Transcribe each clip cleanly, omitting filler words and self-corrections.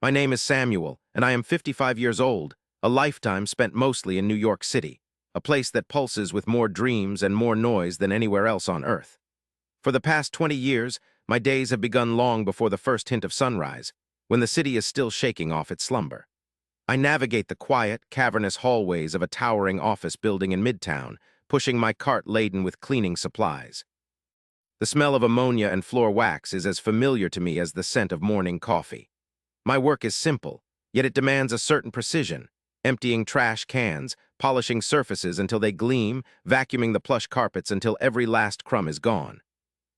My name is Samuel, and I am 55 years old, a lifetime spent mostly in New York City, a place that pulses with more dreams and more noise than anywhere else on Earth. For the past 20 years, my days have begun long before the first hint of sunrise, when the city is still shaking off its slumber. I navigate the quiet, cavernous hallways of a towering office building in Midtown, pushing my cart laden with cleaning supplies. The smell of ammonia and floor wax is as familiar to me as the scent of morning coffee. My work is simple, yet it demands a certain precision, emptying trash cans, polishing surfaces until they gleam, vacuuming the plush carpets until every last crumb is gone.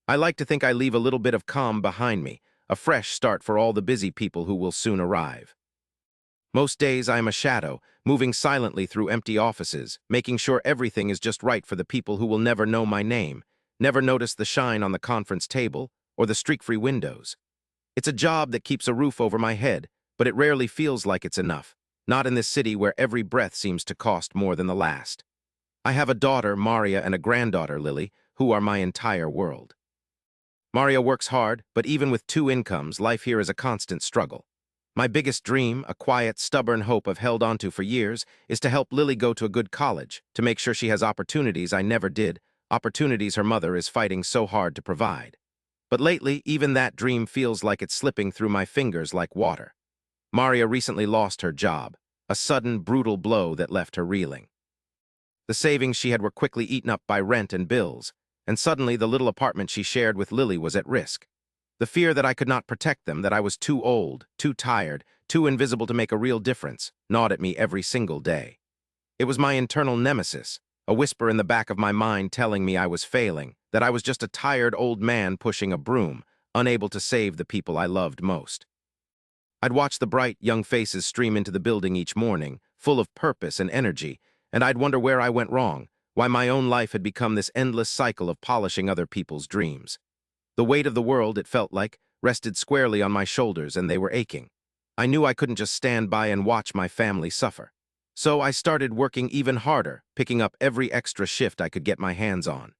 I like to think I leave a little bit of calm behind me, a fresh start for all the busy people who will soon arrive. Most days I am a shadow, moving silently through empty offices, making sure everything is just right for the people who will never know my name, never notice the shine on the conference table or the streak-free windows. It's a job that keeps a roof over my head, but it rarely feels like it's enough, not in this city where every breath seems to cost more than the last. I have a daughter, Maria, and a granddaughter, Lily, who are my entire world. Maria works hard, but even with two incomes, life here is a constant struggle. My biggest dream, a quiet, stubborn hope I've held onto for years, is to help Lily go to a good college, to make sure she has opportunities I never did, opportunities her mother is fighting so hard to provide. But lately, even that dream feels like it's slipping through my fingers like water. Maria recently lost her job, a sudden, brutal blow that left her reeling. The savings she had were quickly eaten up by rent and bills, and suddenly the little apartment she shared with Lily was at risk. The fear that I could not protect them, that I was too old, too tired, too invisible to make a real difference, gnawed at me every single day. It was my internal nemesis, a whisper in the back of my mind telling me I was failing, that I was just a tired old man pushing a broom, unable to save the people I loved most. I'd watch the bright, young faces stream into the building each morning, full of purpose and energy, and I'd wonder where I went wrong, why my own life had become this endless cycle of polishing other people's dreams. The weight of the world, it felt like, rested squarely on my shoulders, and they were aching. I knew I couldn't just stand by and watch my family suffer. So I started working even harder, picking up every extra shift I could get my hands on.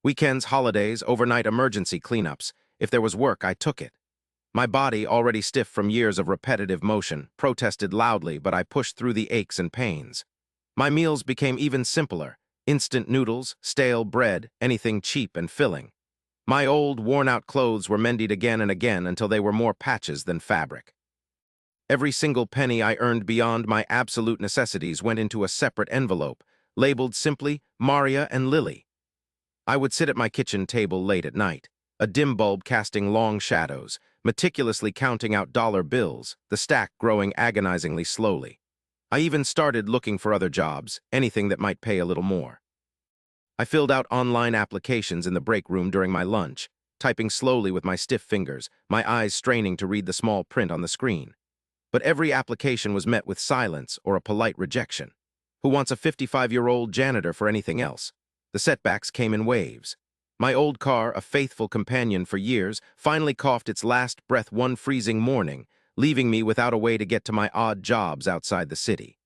Weekends, holidays, overnight emergency cleanups. If there was work, I took it. My body, already stiff from years of repetitive motion, protested loudly, but I pushed through the aches and pains. My meals became even simpler: instant noodles, stale bread, anything cheap and filling. My old, worn-out clothes were mended again and again until they were more patches than fabric. Every single penny I earned beyond my absolute necessities went into a separate envelope, labeled simply Maria and Lily. I would sit at my kitchen table late at night, a dim bulb casting long shadows, meticulously counting out dollar bills, the stack growing agonizingly slowly. I even started looking for other jobs, anything that might pay a little more. I filled out online applications in the break room during my lunch, typing slowly with my stiff fingers, my eyes straining to read the small print on the screen. But every application was met with silence or a polite rejection. Who wants a 55-year-old janitor for anything else? The setbacks came in waves. My old car, a faithful companion for years, finally coughed its last breath one freezing morning, leaving me without a way to get to my odd jobs outside the city.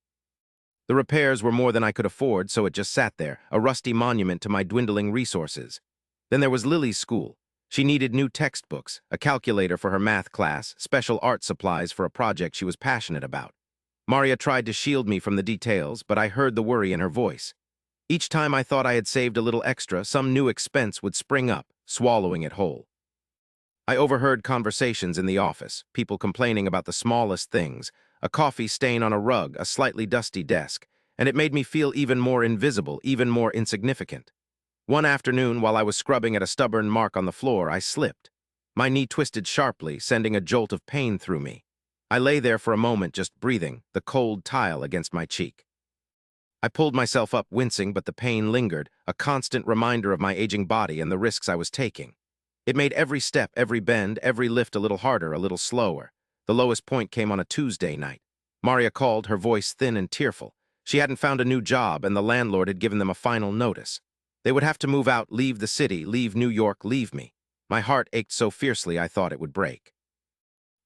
The repairs were more than I could afford, so it just sat there, a rusty monument to my dwindling resources. Then there was Lily's school. She needed new textbooks, a calculator for her math class, special art supplies for a project she was passionate about. Maria tried to shield me from the details, but I heard the worry in her voice. Each time I thought I had saved a little extra, some new expense would spring up, swallowing it whole. I overheard conversations in the office, people complaining about the smallest things, a coffee stain on a rug, a slightly dusty desk, and it made me feel even more invisible, even more insignificant. One afternoon, while I was scrubbing at a stubborn mark on the floor, I slipped. My knee twisted sharply, sending a jolt of pain through me. I lay there for a moment, just breathing, the cold tile against my cheek. I pulled myself up, wincing, but the pain lingered, a constant reminder of my aging body and the risks I was taking. It made every step, every bend, every lift a little harder, a little slower. The lowest point came on a Tuesday night. Maria called, her voice thin and tearful. She hadn't found a new job, and the landlord had given them a final notice. They would have to move out, leave the city, leave New York, leave me. My heart ached so fiercely I thought it would break.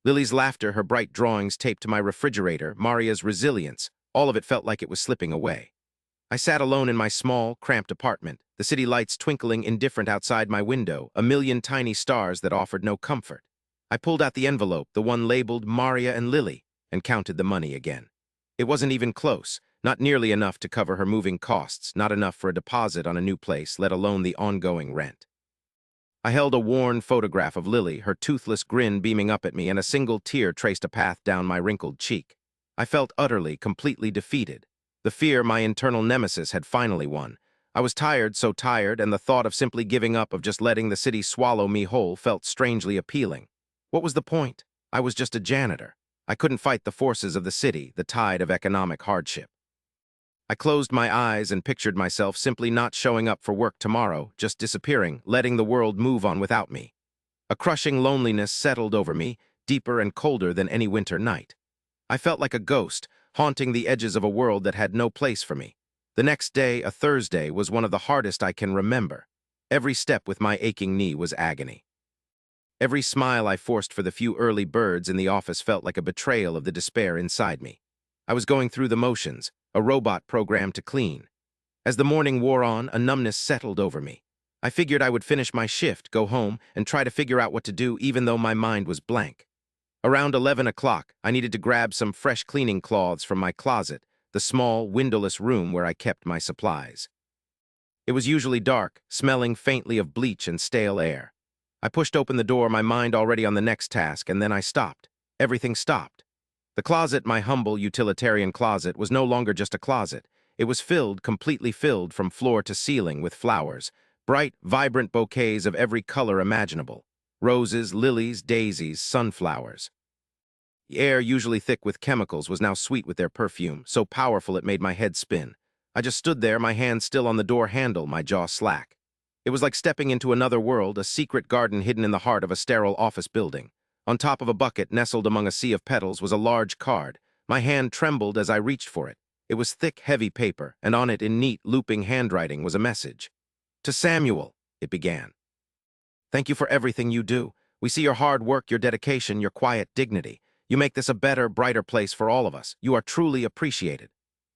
Lily's laughter, her bright drawings taped to my refrigerator, Maria's resilience, all of it felt like it was slipping away. I sat alone in my small, cramped apartment, the city lights twinkling indifferent outside my window, a million tiny stars that offered no comfort. I pulled out the envelope, the one labeled Maria and Lily, and counted the money again. It wasn't even close, not nearly enough to cover her moving costs, not enough for a deposit on a new place, let alone the ongoing rent. I held a worn photograph of Lily, her toothless grin beaming up at me, and a single tear traced a path down my wrinkled cheek. I felt utterly, completely defeated. The fear my internal nemesis had finally won. I was tired, so tired, and the thought of simply giving up, of just letting the city swallow me whole, felt strangely appealing. What was the point? I was just a janitor. I couldn't fight the forces of the city, the tide of economic hardship. I closed my eyes and pictured myself simply not showing up for work tomorrow, just disappearing, letting the world move on without me. A crushing loneliness settled over me, deeper and colder than any winter night. I felt like a ghost, haunting the edges of a world that had no place for me. The next day, a Thursday, was one of the hardest I can remember. Every step with my aching knee was agony. Every smile I forced for the few early birds in the office felt like a betrayal of the despair inside me. I was going through the motions, a robot programmed to clean. As the morning wore on, a numbness settled over me. I figured I would finish my shift, go home, and try to figure out what to do, even though my mind was blank. Around 11 o'clock, I needed to grab some fresh cleaning cloths from my closet, the small, windowless room where I kept my supplies. It was usually dark, smelling faintly of bleach and stale air. I pushed open the door, my mind already on the next task, and then I stopped. Everything stopped. The closet, my humble utilitarian closet, was no longer just a closet. It was filled, completely filled from floor to ceiling with flowers, bright, vibrant bouquets of every color imaginable. Roses, lilies, daisies, sunflowers. The air, usually thick with chemicals, was now sweet with their perfume, so powerful it made my head spin. I just stood there, my hand still on the door handle, my jaw slack. It was like stepping into another world, a secret garden hidden in the heart of a sterile office building. On top of a bucket, nestled among a sea of petals, was a large card. My hand trembled as I reached for it. It was thick, heavy paper, and on it, in neat, looping handwriting, was a message. "To Samuel," it began. "Thank you for everything you do. We see your hard work, your dedication, your quiet dignity. You make this a better, brighter place for all of us. You are truly appreciated."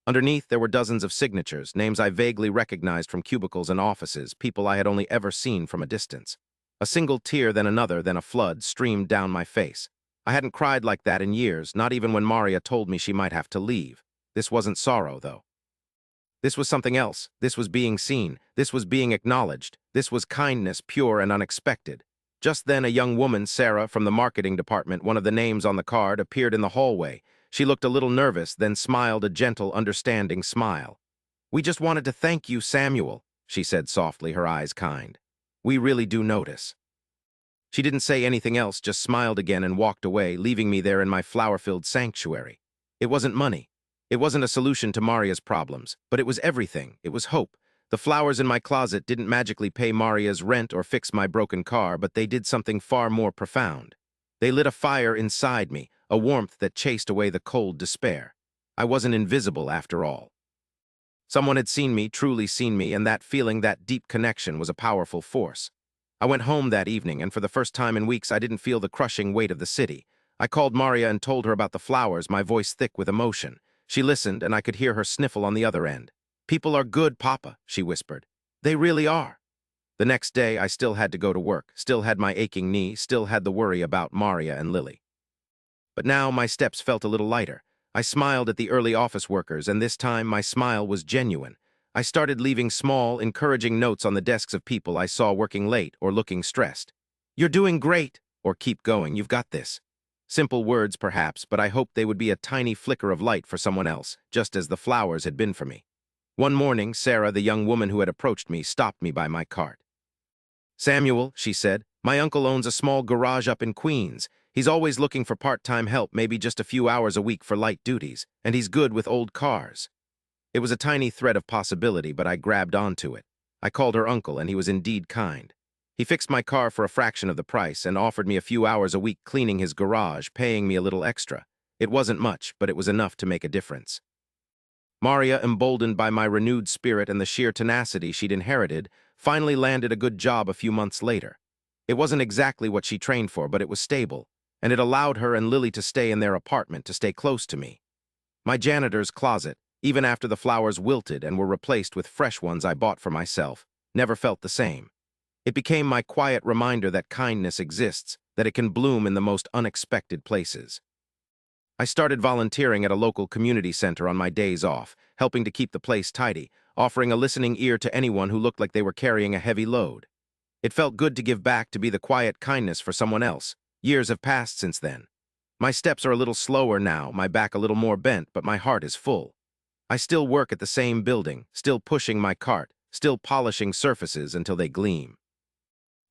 Underneath, there were dozens of signatures, names I vaguely recognized from cubicles and offices, people I had only ever seen from a distance. A single tear, then another, then a flood, streamed down my face. I hadn't cried like that in years, not even when Maria told me she might have to leave. This wasn't sorrow, though. This was something else. This was being seen. This was being acknowledged. This was kindness, pure and unexpected. Just then, a young woman, Sarah, from the marketing department, one of the names on the card, appeared in the hallway. She looked a little nervous, then smiled a gentle, understanding smile. "We just wanted to thank you, Samuel," she said softly, her eyes kind. "We really do notice." She didn't say anything else, just smiled again and walked away, leaving me there in my flower-filled sanctuary. It wasn't money. It wasn't a solution to Maria's problems, but it was everything. It was hope. The flowers in my closet didn't magically pay Maria's rent or fix my broken car, but they did something far more profound. They lit a fire inside me, a warmth that chased away the cold despair. I wasn't invisible after all. Someone had seen me, truly seen me, and that feeling, that deep connection, was a powerful force. I went home that evening, and for the first time in weeks, I didn't feel the crushing weight of the city. I called Maria and told her about the flowers, my voice thick with emotion. She listened, and I could hear her sniffle on the other end. "People are good, Papa," she whispered. "They really are." The next day, I still had to go to work, still had my aching knee, still had the worry about Maria and Lily. But now my steps felt a little lighter. I smiled at the early office workers, and this time my smile was genuine. I started leaving small, encouraging notes on the desks of people I saw working late or looking stressed. "You're doing great," or "Keep going, you've got this." Simple words, perhaps, but I hoped they would be a tiny flicker of light for someone else, just as the flowers had been for me. One morning, Sarah, the young woman who had approached me, stopped me by my cart. "Samuel," she said, "my uncle owns a small garage up in Queens. He's always looking for part-time help, maybe just a few hours a week for light duties, and he's good with old cars." It was a tiny thread of possibility, but I grabbed onto it. I called her uncle, and he was indeed kind. He fixed my car for a fraction of the price and offered me a few hours a week cleaning his garage, paying me a little extra. It wasn't much, but it was enough to make a difference. Maria, emboldened by my renewed spirit and the sheer tenacity she'd inherited, finally landed a good job a few months later. It wasn't exactly what she trained for, but it was stable, and it allowed her and Lily to stay in their apartment, to stay close to me. My janitor's closet, even after the flowers wilted and were replaced with fresh ones I bought for myself, never felt the same. It became my quiet reminder that kindness exists, that it can bloom in the most unexpected places. I started volunteering at a local community center on my days off, helping to keep the place tidy, offering a listening ear to anyone who looked like they were carrying a heavy load. It felt good to give back, to be the quiet kindness for someone else. Years have passed since then. My steps are a little slower now, my back a little more bent, but my heart is full. I still work at the same building, still pushing my cart, still polishing surfaces until they gleam.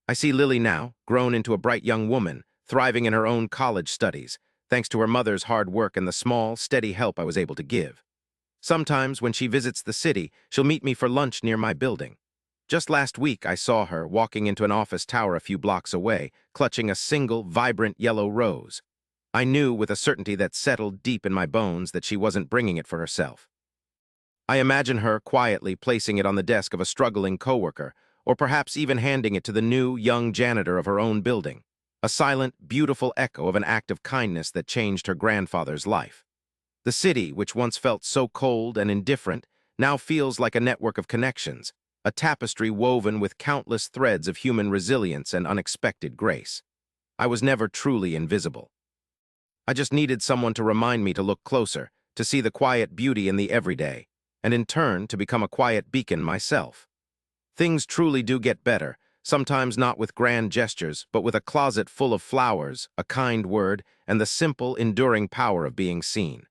I see Lily now, grown into a bright young woman, thriving in her own college studies, thanks to her mother's hard work and the small, steady help I was able to give. Sometimes, when she visits the city, she'll meet me for lunch near my building. Just last week, I saw her walking into an office tower a few blocks away, clutching a single, vibrant yellow rose. I knew with a certainty that settled deep in my bones that she wasn't bringing it for herself. I imagine her quietly placing it on the desk of a struggling coworker, or perhaps even handing it to the new, young janitor of her own building, a silent, beautiful echo of an act of kindness that changed her grandfather's life. The city, which once felt so cold and indifferent, now feels like a network of connections, a tapestry woven with countless threads of human resilience and unexpected grace. I was never truly invisible. I just needed someone to remind me to look closer, to see the quiet beauty in the everyday, and in turn to become a quiet beacon myself. Things truly do get better, sometimes not with grand gestures, but with a closet full of flowers, a kind word, and the simple, enduring power of being seen.